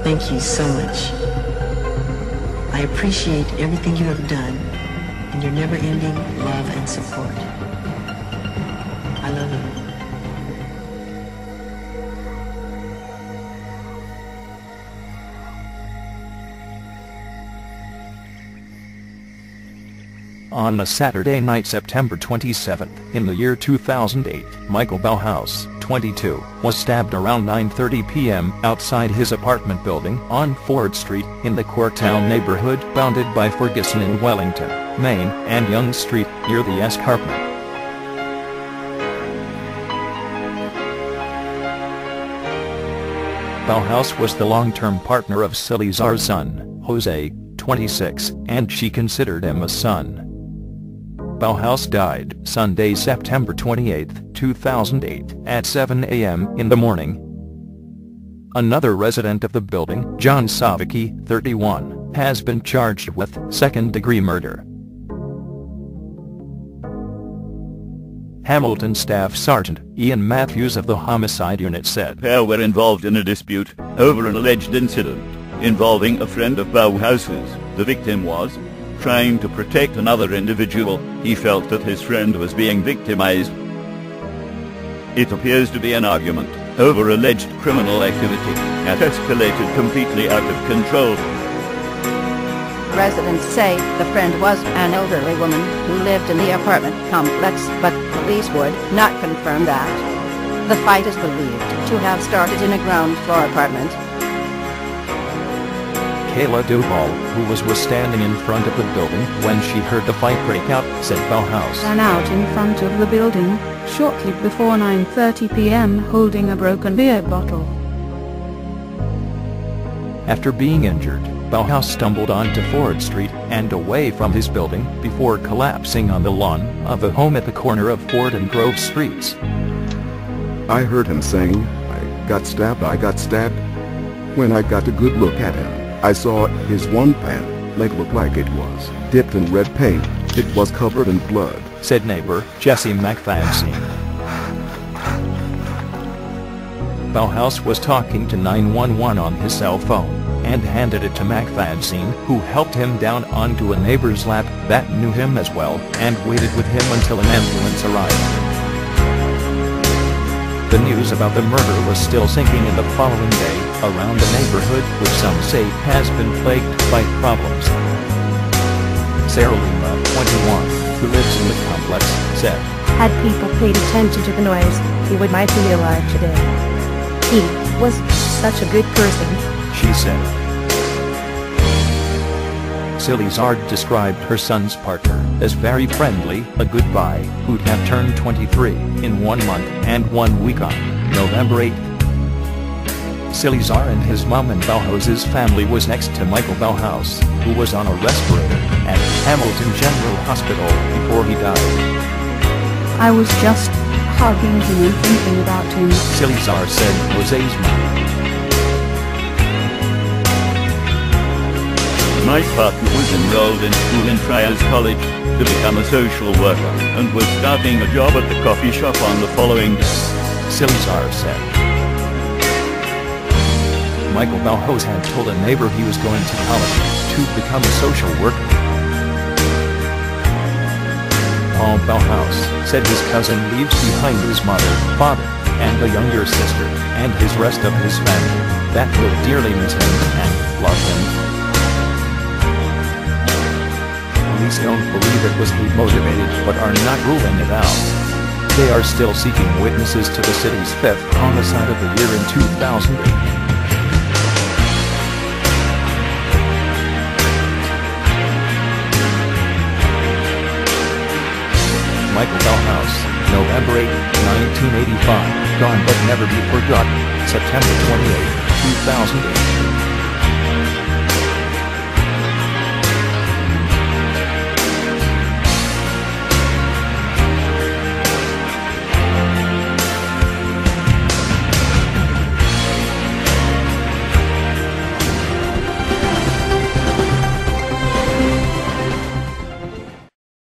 Thank you so much. I appreciate everything you have done and your never-ending love and support. I love you. On a Saturday night, September 27th, in the year 2008, Michael Bouwhuis, 22, was stabbed around 9:30 p.m. outside his apartment building on Ford Street in the Courtown neighborhood bounded by Ferguson in Wellington, Maine, and Young Street, near the escarpment. Bouwhuis was the long-term partner of Salazar's son, Jose, 26, and she considered him a son. Bouwhuis died Sunday, September 28, 2008, at 7 a.m. in the morning. Another resident of the building, John Savicki, 31, has been charged with second-degree murder. Hamilton Staff Sergeant Ian Matthews of the Homicide Unit said, "Pair were involved in a dispute over an alleged incident involving a friend of Bouwhuis's. The victim was trying to protect another individual. He felt that his friend was being victimized. It appears to be an argument over alleged criminal activity that escalated completely out of control." Residents say the friend was an elderly woman who lived in the apartment complex, but police would not confirm that. The fight is believed to have started in a ground floor apartment. Kayla Duval, who was standing in front of the building when she heard the fight break out, said Bouwhuis ran out in front of the building shortly before 9:30 p.m. holding a broken beer bottle. After being injured, Bouwhuis stumbled onto Ford Street and away from his building before collapsing on the lawn of a home at the corner of Ford and Grove Streets. I heard him saying, I got stabbed. When I got a good look at him, I saw his one pant leg looked like it was dipped in red paint. It was covered in blood, said neighbor Jesse McFadden. Bouwhuis was talking to 911 on his cell phone and handed it to McFadden, who helped him down onto a neighbor's lap that knew him as well and waited with him until an ambulance arrived. The news about the murder was still sinking in the following day around the neighborhood, which some say has been plagued by problems. Sarah Lima, 21, who lives in the complex, said, "Had people paid attention to the noise, he might be alive today. He was such a good person," she said. Salazar described her son's partner as very friendly, a good guy who'd have turned 23 in 1 month and 1 week on November 8. Salazar and his mom and Bouwhuis's family was next to Michael Bouwhuis, who was on a respirator at Hamilton General Hospital before he died. "I was just hugging him and thinking about him," Salazar said Jose's mom. "My partner was enrolled in school in Friars College to become a social worker and was starting a job at the coffee shop on the following day," Salazar said. Michael Bouwhuis had told a neighbor he was going to college to become a social worker. Paul Bouwhuis said his cousin leaves behind his mother, father, and a younger sister, and his rest of his family, that will dearly miss him and love him. Police don't believe it was hate-motivated but are not ruling it out. They are still seeking witnesses to the city's 5th homicide of the year in 2008. Michael Bouwhuis, November 8, 1985, gone but never be forgotten, September 28, 2008.